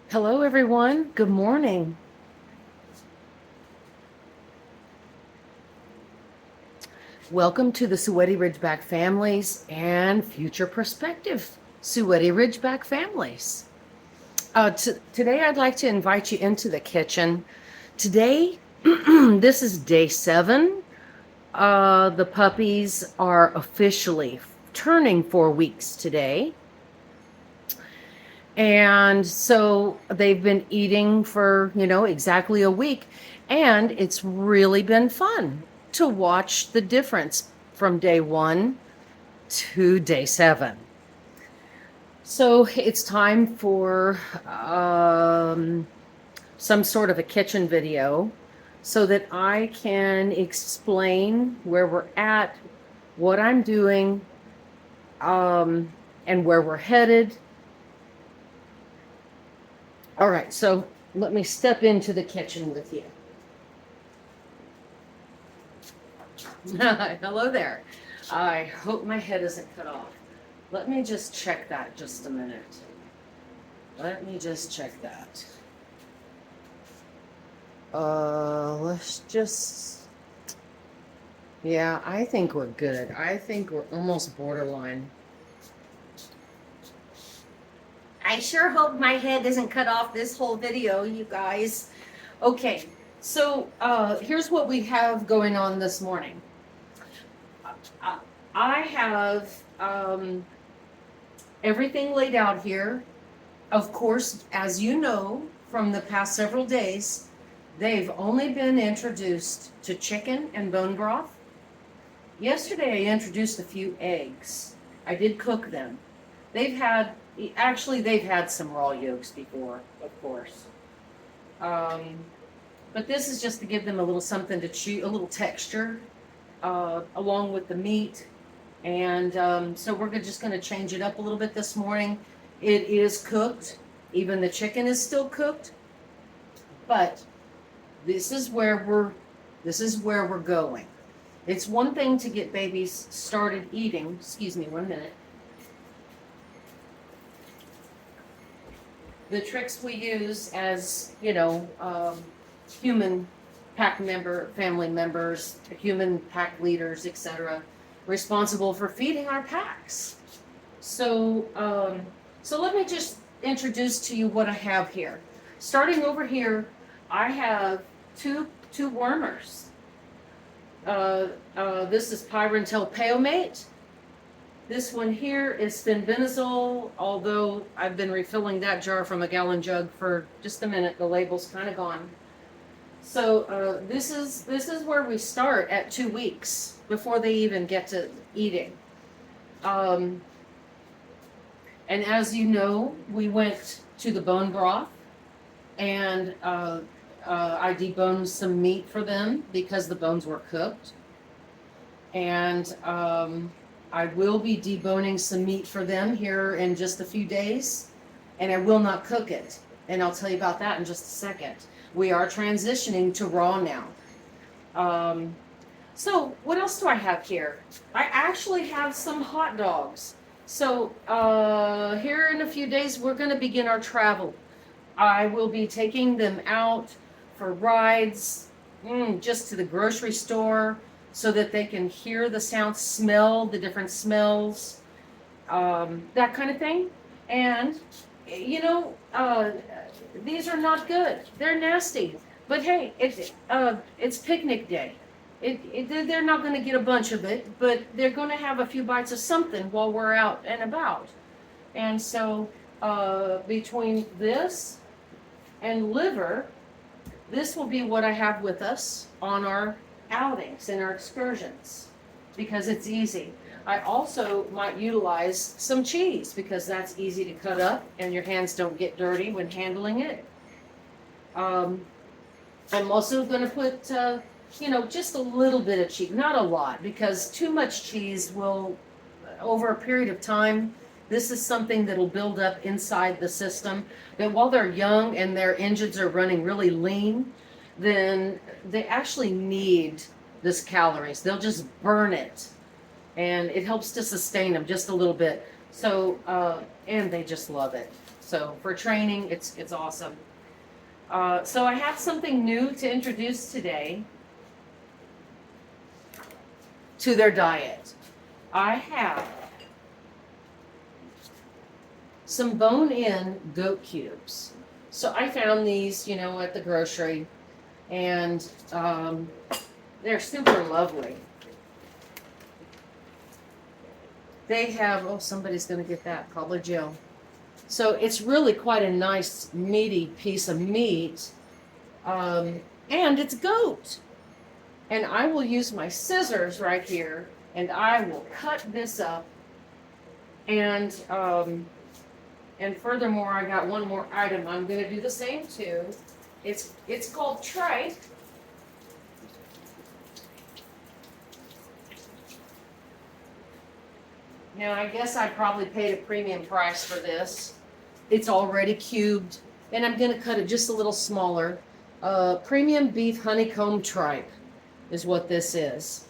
Hello, everyone. Good morning. Welcome to the Sweaty Ridgeback families and future prospective Sweaty Ridgeback families. Today, I'd like to invite you into the kitchen. Today, this is day 7. The puppies are officially turning 4 weeks today. And so they've been eating for, exactly a week. And it's really been fun to watch the difference from day 1 to day 7. So it's time for some sort of a kitchen video so that I can explain where we're at, what I'm doing, and where we're headed. All right, so let me step into the kitchen with you. Hello there. I hope my head isn't cut off. Let me just check that just a minute. Let me just check that. Let's just... Yeah, I think we're good. I think we're almost borderline. I sure hope my head isn't cut off this whole video, you guys. Okay, so here's what we have going on this morning. I have everything laid out here. Of course, as you know from the past several days, they've only been introduced to chicken and bone broth. Yesterday I introduced a few eggs. I did cook them. They've had some raw yolks before, of course. But this is just to give them a little something to chew, a little texture, along with the meat. And so we're just going to change it up a little bit this morning. It is cooked. Even the chicken is still cooked. But this is where we're going. It's one thing to get babies started eating. Excuse me, 1 minute. The tricks we use as, human pack family members, human pack leaders, etc., responsible for feeding our packs. So let me just introduce to you what I have here. Starting over here, I have two wormers. This is Pyrantel Paomate. This one here is fenbendazole, although I've been refilling that jar from a gallon jug for just a minute. The label's kind of gone. So this is where we start at 2 weeks before they even get to eating. And as you know, we went to the bone broth, and I deboned some meat for them because the bones were cooked. And I will be deboning some meat for them here in just a few days, and I will not cook it. And I'll tell you about that in just a second. We are transitioning to raw now. So what else do I have here? I actually have some hot dogs. So here in a few days, we're going to begin our travel. I will be taking them out for rides, just to the grocery store, so that they can hear the sounds, smell the different smells, that kind of thing. And, these are not good. They're nasty. But hey, it's picnic day. They're not going to get a bunch of it, but they're going to have a few bites of something while we're out and about. And so between this and liver, this will be what I have with us on our outings and our excursions, because it's easy. I also might utilize some cheese because that's easy to cut up and your hands don't get dirty when handling it. I'm also going to put, just a little bit of cheese, not a lot, because too much cheese will, over a period of time, this is something that'll build up inside the system, that while they're young and their engines are running really lean, then they actually need this calories. They'll just burn it, and it helps to sustain them just a little bit. So and they just love it. So for training, it's awesome. So I have something new to introduce today to their diet. I have some bone-in goat cubes. So I found these, at the grocery, and they're super lovely. They have, oh, somebody's going to get that, probably Jill. So it's really quite a nice, meaty piece of meat, and it's goat. And I will use my scissors right here, and I will cut this up. And furthermore, I got one more item I'm going to do the same to. It's called tripe. Now, I guess I probably paid a premium price for this. It's already cubed, and I'm going to cut it just a little smaller. Premium beef honeycomb tripe is what this is.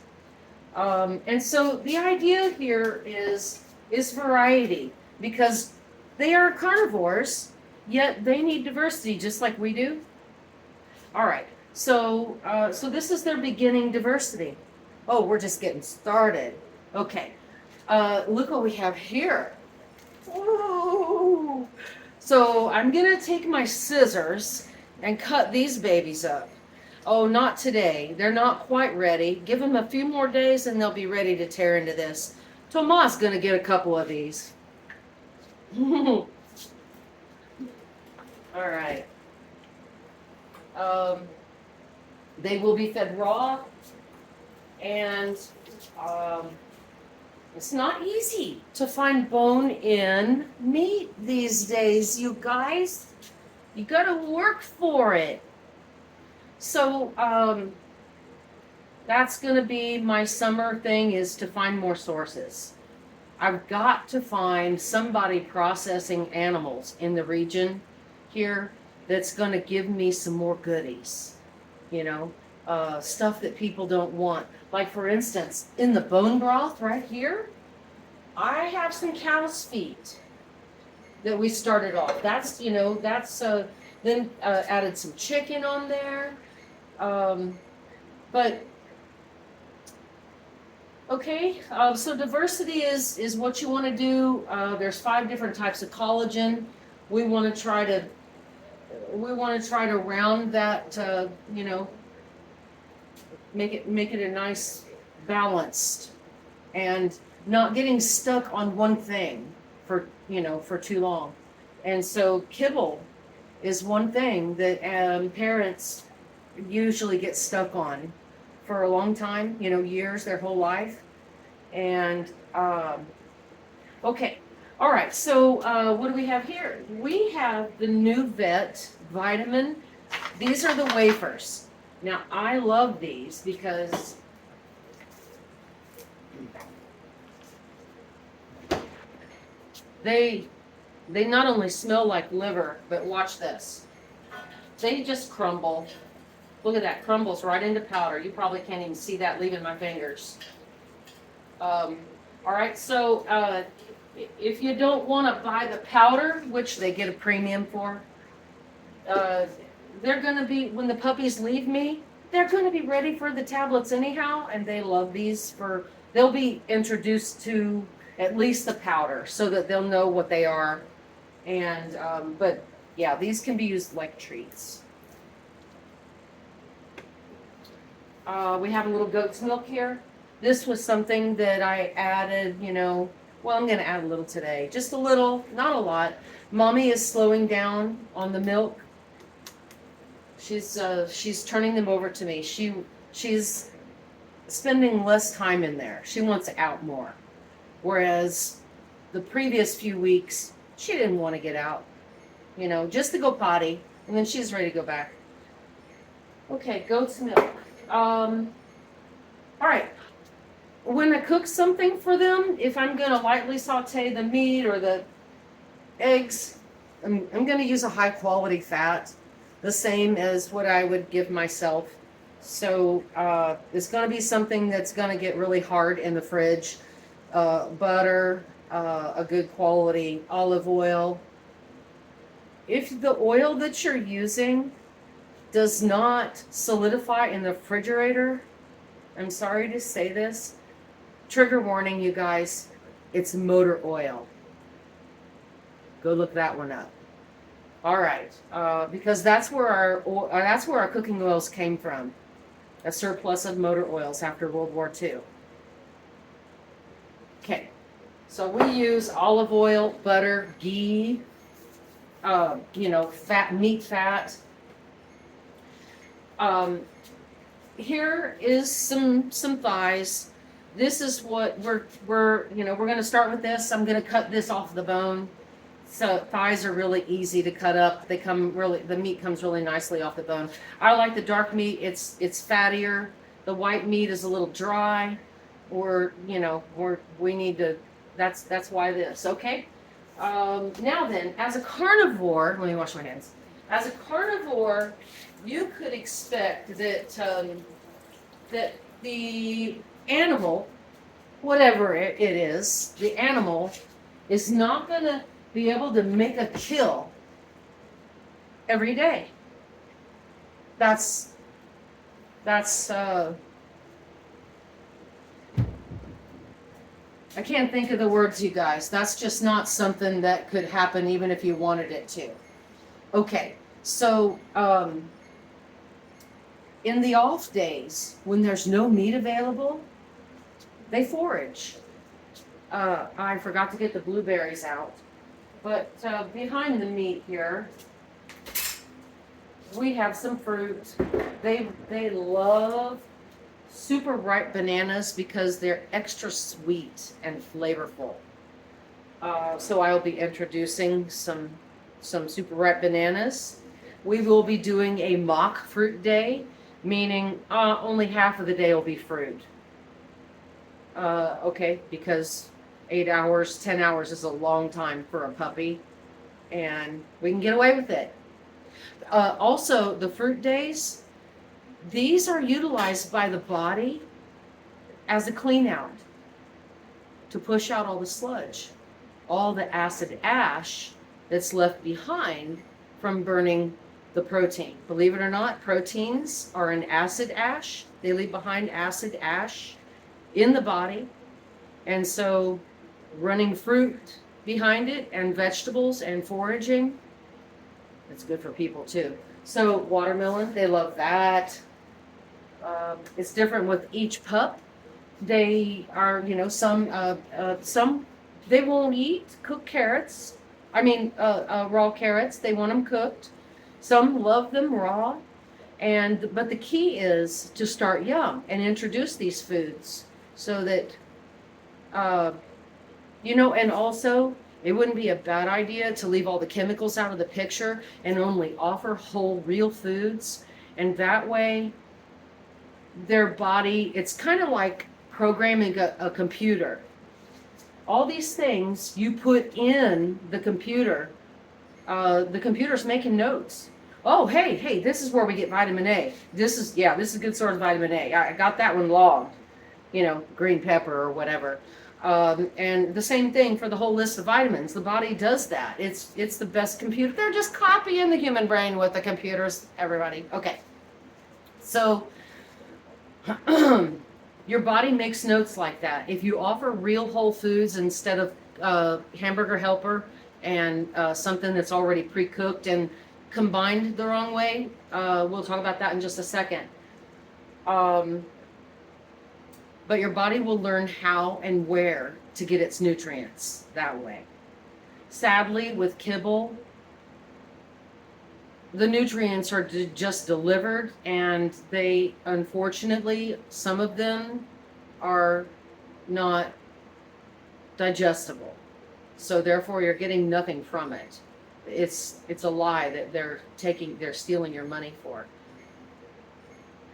And so the idea here is variety, because they are carnivores, yet they need diversity just like we do. All right, so this is their beginning diversity. Oh, we're just getting started. Okay. Look what we have here. Whoa. So I'm going to take my scissors and cut these babies up. Oh, not today. They're not quite ready. Give them a few more days and they'll be ready to tear into this. Tomas going to get a couple of these. All right. They will be fed raw, and it's not easy to find bone-in meat these days, you guys. You got to work for it. So that's going to be my summer thing, is to find more sources. I've got to find somebody processing animals in the region here that's going to give me some more goodies. Stuff that people don't want. Like, for instance, in the bone broth right here, I have some cow's feet that we started off. That's then added some chicken on there. But okay, so diversity is what you want to do. There's 5 different types of collagen. We want to try to round that. Make it a nice balanced, and not getting stuck on one thing for too long. And so kibble is one thing that parents usually get stuck on for a long time, years, their whole life. And okay, all right, so what do we have here? We have the new vet vitamin. These are the wafers. Now, I love these because they not only smell like liver, but watch this. They just crumble. Look at that, crumbles right into powder. You probably can't even see that leaving my fingers. All right, so if you don't want to buy the powder, which they get a premium for, they're going to be, when the puppies leave me, they're going to be ready for the tablets anyhow, and they love these. They'll be introduced to at least the powder so that they'll know what they are. And but yeah, these can be used like treats. We have a little goat's milk here. This was something that I added, well, I'm going to add a little today. Just a little, not a lot. Mommy is slowing down on the milk. She's turning them over to me. She's spending less time in there. She wants out more. Whereas the previous few weeks, she didn't want to get out, just to go potty, and then she's ready to go back. Okay, goat's milk. All right. When I cook something for them, if I'm going to lightly saute the meat or the eggs, I'm going to use a high quality fat, the same as what I would give myself. So it's going to be something that's going to get really hard in the fridge. Butter, a good quality olive oil. If the oil that you're using does not solidify in the refrigerator, I'm sorry to say this, trigger warning, you guys, it's motor oil. Go look that one up. All right, because that's where our cooking oils came from, a surplus of motor oils after World War II. Okay, so we use olive oil, butter, ghee, fat, meat fat. Here is some thighs. This is what we're going to start with this. I'm going to cut this off the bone. So thighs are really easy to cut up. The meat comes really nicely off the bone. I like the dark meat. It's fattier. The white meat is a little dry, or we need to. That's why this. Okay. Now then, as a carnivore, let me wash my hands. As a carnivore, you could expect that the animal, whatever it is, the animal is not going to be able to make a kill every day. That's I can't think of the words, you guys. That's just not something that could happen even if you wanted it to. Okay, so in the off days, when there's no meat available, they forage. I forgot to get the blueberries out, but behind the meat here, we have some fruit. They love super ripe bananas because they're extra sweet and flavorful. So I'll be introducing some super ripe bananas. We will be doing a mock fruit day, meaning only half of the day will be fruit. Okay, because 8 hours, 10 hours is a long time for a puppy, and we can get away with it. Also, the fruit days, these are utilized by the body as a clean out to push out all the sludge, all the acid ash that's left behind from burning the protein. Believe it or not, proteins are an acid ash. They leave behind acid ash in the body. And so running fruit behind it and vegetables and foraging, it's good for people too. So watermelon, they love that. It's different with each pup. They are, some they won't eat cooked carrots. Raw carrots. They want them cooked. Some love them raw. But the key is to start young and introduce these foods so that, and also it wouldn't be a bad idea to leave all the chemicals out of the picture and only offer whole, real foods. And that way, their body, it's kind of like programming a computer. All these things you put in the computer's making notes. Oh, hey, this is where we get vitamin A. This is a good source of vitamin A. I got that one logged, green pepper or whatever. And the same thing for the whole list of vitamins. The body does that. It's the best computer. They're just copying the human brain with the computers, everybody. Okay. So your body makes notes like that. If you offer real whole foods instead of hamburger helper and something that's already pre-cooked and combined the wrong way, we'll talk about that in just a second. But your body will learn how and where to get its nutrients that way. Sadly, with kibble, the nutrients are just delivered, and they, unfortunately, some of them are not digestible. So therefore, you're getting nothing from it. It's a lie that they're stealing your money for.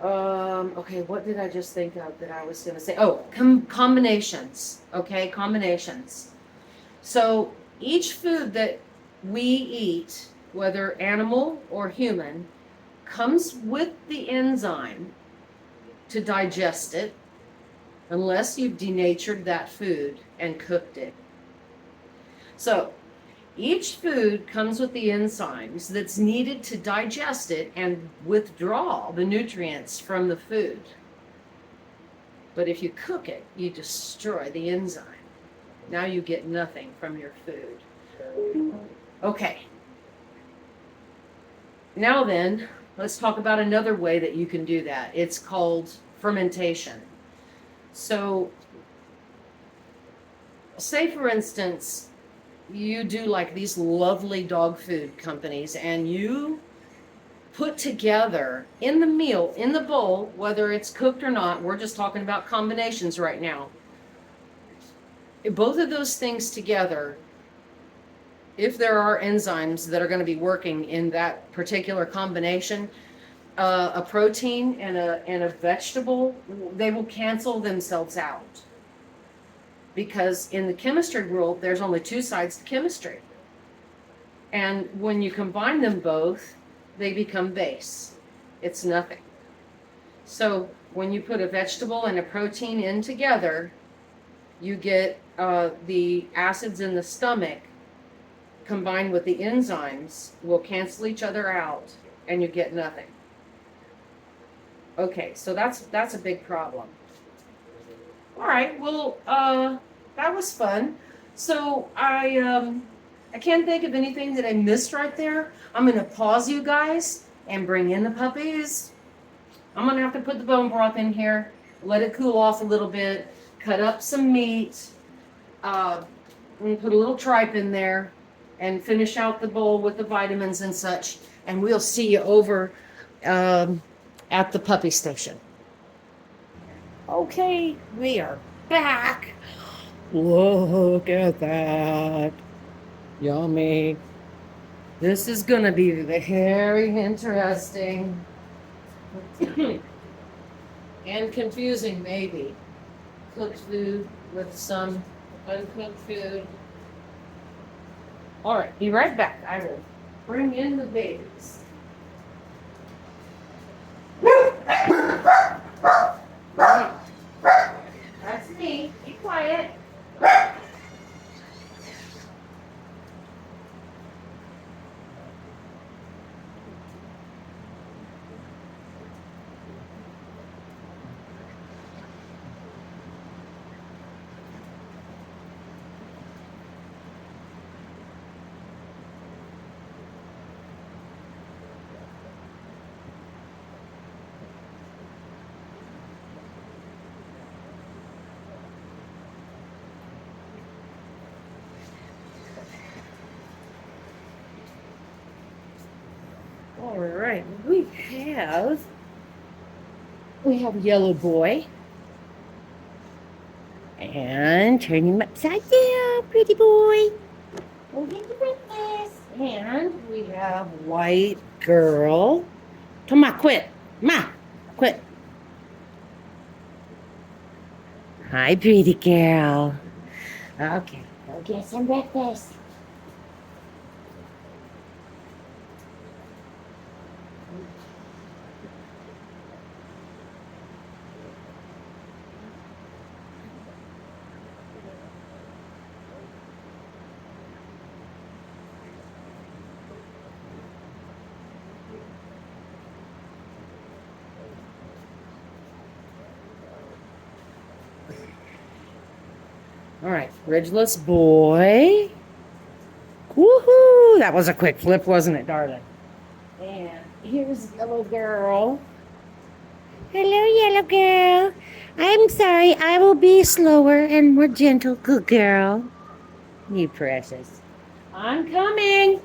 Okay, what did I just think of that I was going to say? Oh, combinations. Okay, combinations. So each food that we eat, whether animal or human, comes with the enzyme to digest it, unless you've denatured that food and cooked it. So each food comes with the enzymes that's needed to digest it and withdraw the nutrients from the food. But if you cook it, you destroy the enzyme. Now you get nothing from your food. Okay. Now then, let's talk about another way that you can do that. It's called fermentation. So, say for instance, you do like these lovely dog food companies and you put together in the meal, in the bowl, whether it's cooked or not, we're just talking about combinations right now. Both of those things together, if there are enzymes that are going to be working in that particular combination, a protein and a vegetable, they will cancel themselves out. Because in the chemistry world, there's only two sides to chemistry. And when you combine them both, they become base. It's nothing. So when you put a vegetable and a protein in together, you get the acids in the stomach combined with the enzymes will cancel each other out and you get nothing. Okay, so that's a big problem. All right, well, that was fun. So I can't think of anything that I missed right there. I'm gonna pause you guys and bring in the puppies. I'm gonna have to put the bone broth in here, let it cool off a little bit, cut up some meat, and put a little tripe in there, and finish out the bowl with the vitamins and such. And we'll see you over at the puppy station. Okay, we are back. Look at that. Yummy. This is going to be very interesting. And confusing, maybe. Cooked food with some uncooked food. All right, be right back. I will bring in the babies. That's me. Be quiet. All right, we have Yellow Boy. And turn him upside down, pretty boy. We'll get you breakfast. And we have White Girl. Come on, quit. Ma, quit. Hi, pretty girl. Okay, go get some breakfast. All right, Ridgeless Boy. Woohoo! That was a quick flip, wasn't it, darling? And here's Yellow Girl. Hello, Yellow Girl. I'm sorry, I will be slower and more gentle. Good girl. You precious. I'm coming.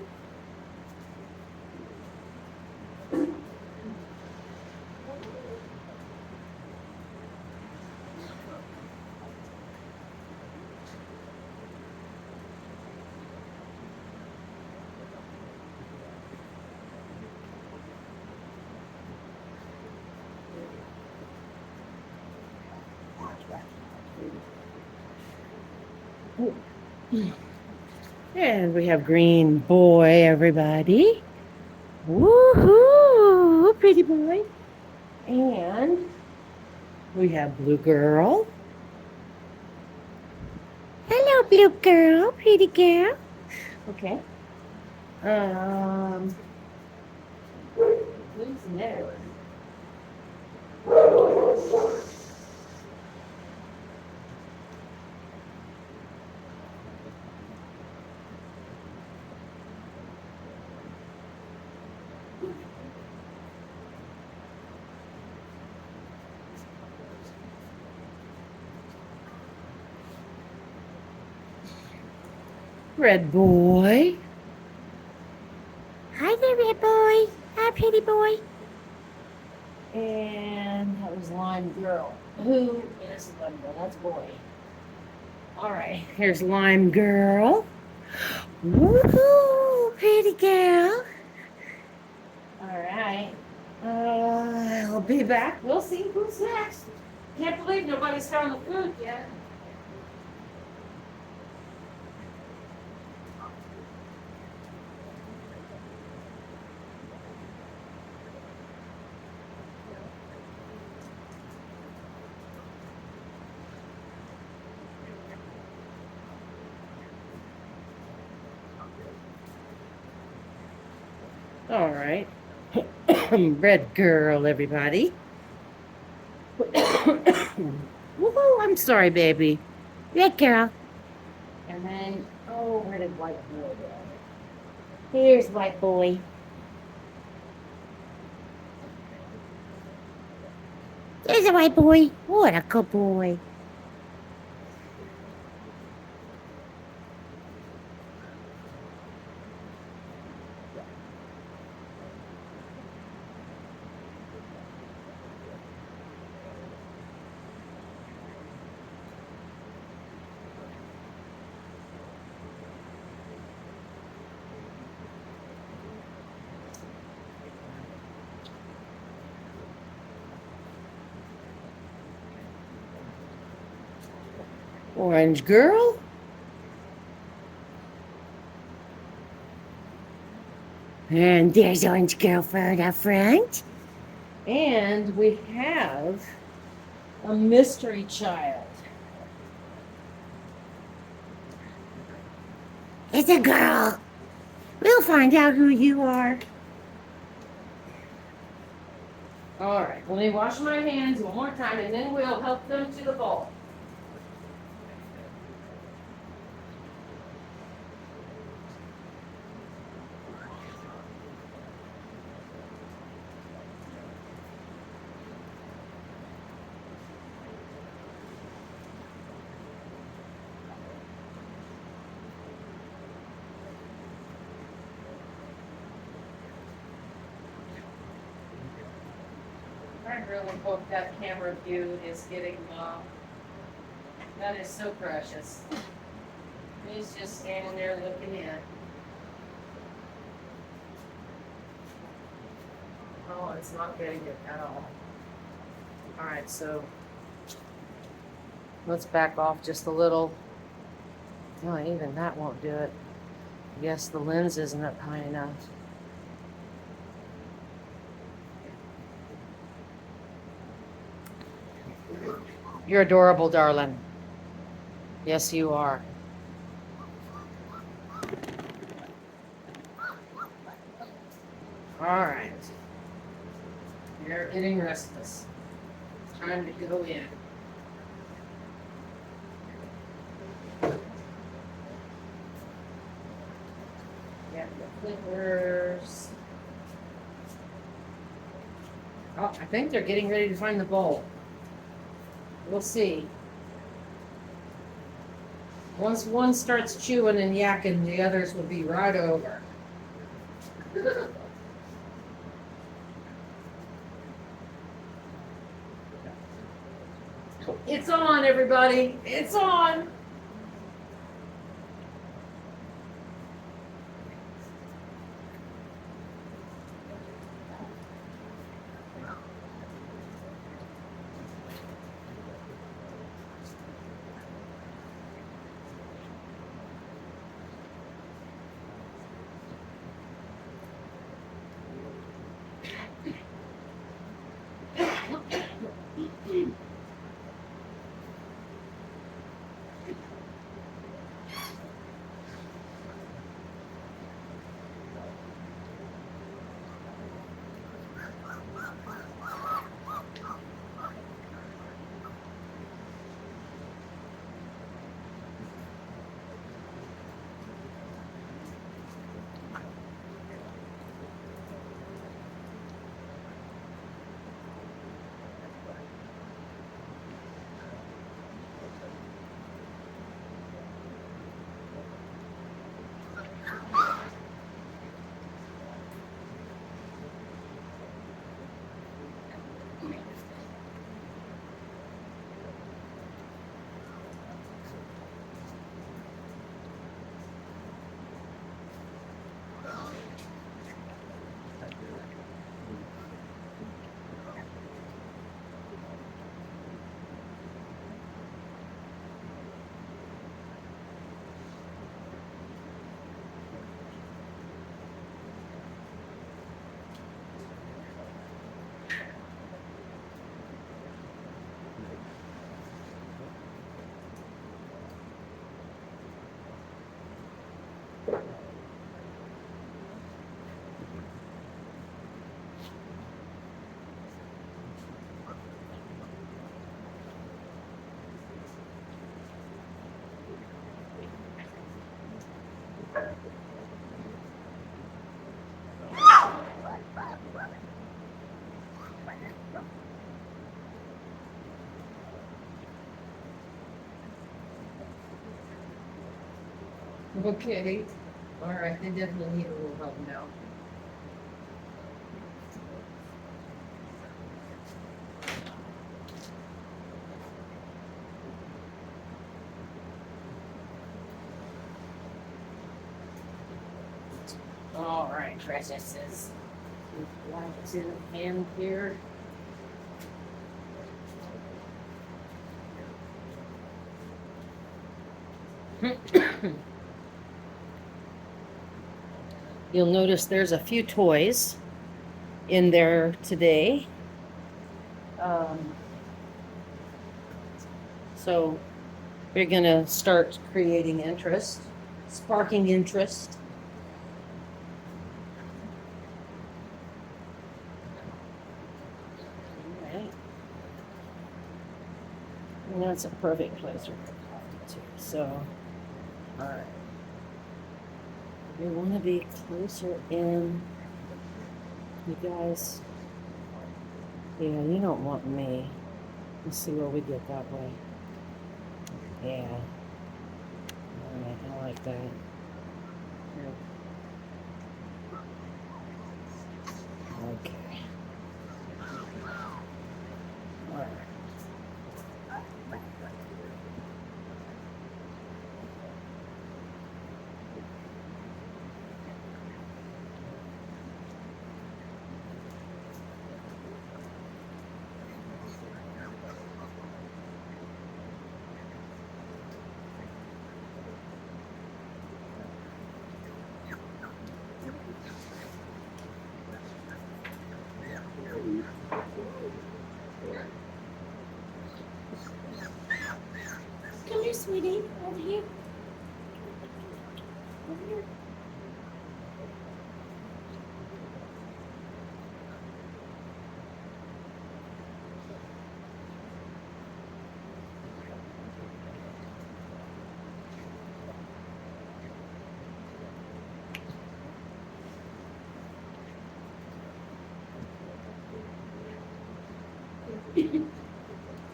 And we have Green Boy, everybody. Woohoo! Pretty boy. And we have Blue Girl. Hello, Blue Girl. Pretty girl. Okay. Um, who's next? Red boy. Hi there, red boy. Hi, pretty boy. And that was Lime Girl. Who is Lime Girl? That's boy. All right, here's Lime Girl. Woohoo, pretty girl. All right. I'll be back. We'll see who's next. Can't believe nobody's found the food yet. All right. Red girl, everybody. Woohoo, I'm sorry, baby. Red girl. And then, oh, where did white boy go? Here's white boy. There's a white boy. What a good boy. Orange girl. And there's orange girl for the front. And we have a mystery child. It's a girl. We'll find out who you are. All right, let me wash my hands one more time and then we'll help them to the bowl. I really hope that camera view is getting that is so precious. He's just standing there looking in. Oh, it's not getting it at all. All right, so let's back off just a little. No, even that won't do it. I guess the lens isn't up high enough. You're adorable, darling. Yes, you are. All right. You're getting restless. Time to go in. Get the flippers. Oh, I think they're getting ready to find the bowl. We'll see. Once one starts chewing and yakking, the others will be right over. It's on, everybody. It's on. Okay. All right, they definitely need a little help now. All right, princesses. Lights in the hand here. You'll notice there's a few toys in there today. So we're gonna start creating interest, sparking interest. All right. And that's a perfect place for coffee too. So, all right. We want to be closer in. You guys, yeah, you don't want me. Let's see what we get that way. Yeah. All right, I like that. Here. Okay. All right. Come here, sweetie. Over here. Over here.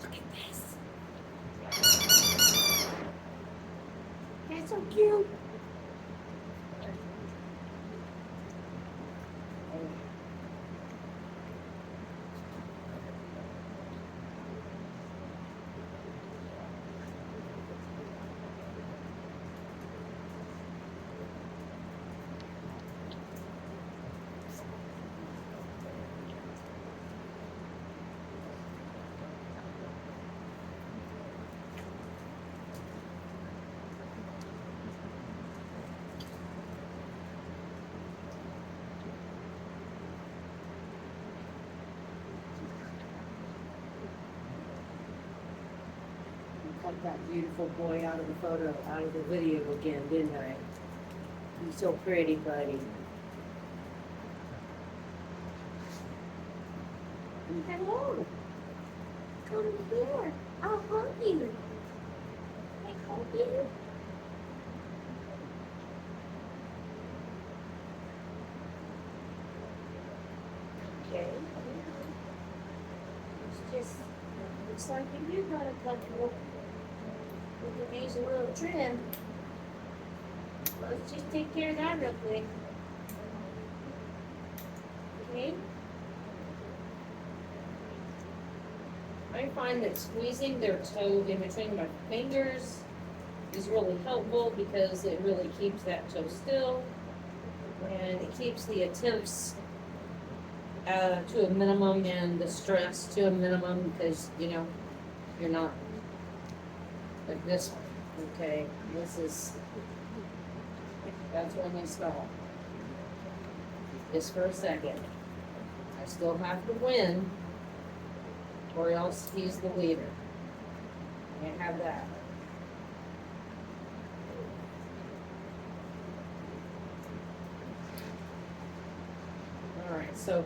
Look at this. That's so cute. Cut that beautiful boy out of the photo, out of the video again, didn't I? He's so pretty, buddy. Hello. Come here. I'll hug you. I hug you. Okay. It's just looks like you got a couple. We could use a little trim. Let's just take care of that real quick. Okay. I find that squeezing their toe in between my fingers is really helpful because it really keeps that toe still and it keeps the attempts to a minimum and the stress to a minimum because, you know, you're not like this one. Okay, that's when they stop. Just for a second. I still have to win or else he's the leader. Can't have that. All right, so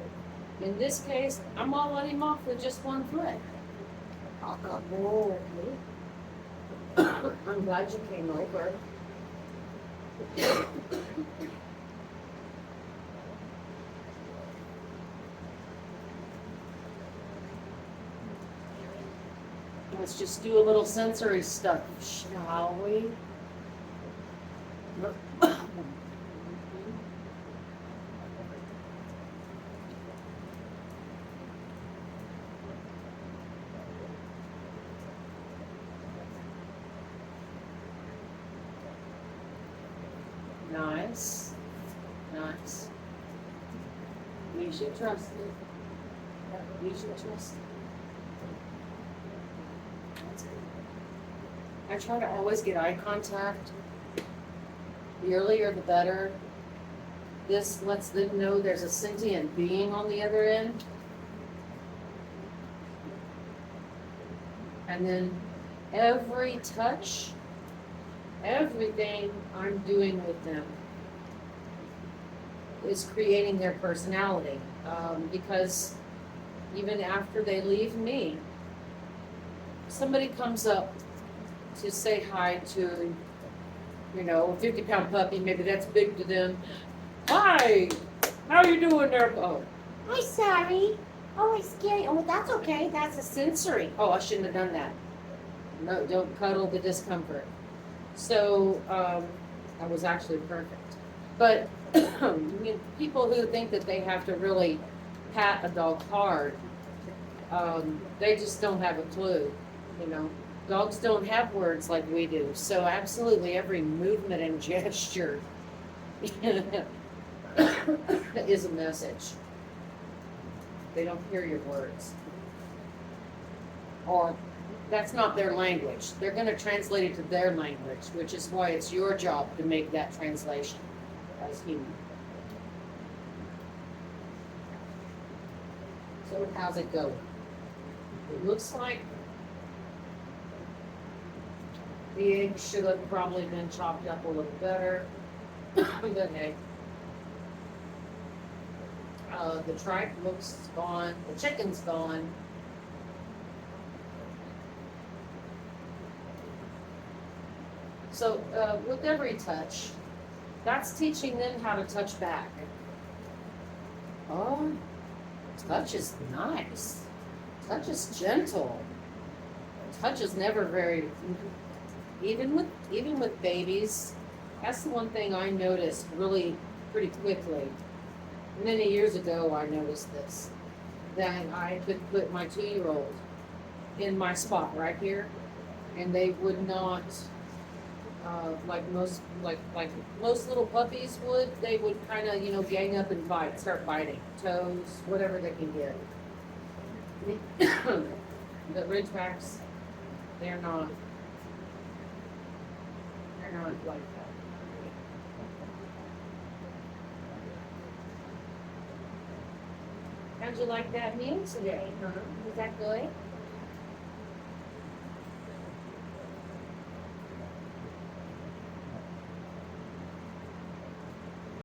in this case, I'm gonna let him off with just one foot. Oh, I'm glad you came over. Let's just do a little sensory stuff, shall we? Look Nice. Nice. You should trust it. You should trust it. That's good. I try to always get eye contact. The earlier the better. This lets them know there's a sentient being on the other end. And then every touch, everything I'm doing with them is creating their personality. Because even after they leave me, somebody comes up to say hi to, a 50-pound puppy, maybe that's big to them. Hi, how you doing there? Oh, hi, Sari. Oh, I scared you. Oh, that's okay. That's a sensory. Oh, I shouldn't have done that. No, don't cuddle the discomfort. So, that was actually perfect. But people who think that they have to really pat a dog hard, they just don't have a clue. Dogs don't have words like we do. So absolutely every movement and gesture is a message. They don't hear your words. Or that's not their language. They're going to translate it to their language, which is why it's your job to make that translation as human. So how's it going? It looks like the egg should have probably been chopped up a little better. But hey. The tripe looks gone. The chicken's gone. So with every touch, that's teaching them how to touch back. Oh, touch is nice. Touch is gentle. Touch is never very, even with babies. That's the one thing I noticed really pretty quickly. Many years ago, I noticed this, that I could put my 2-year-old in my spot right here, and they would not, like most little puppies would. They would kind of, gang up and start biting toes, whatever they can get. The Ridgebacks, they're not like that. How'd you like that meal today, huh? Was that good?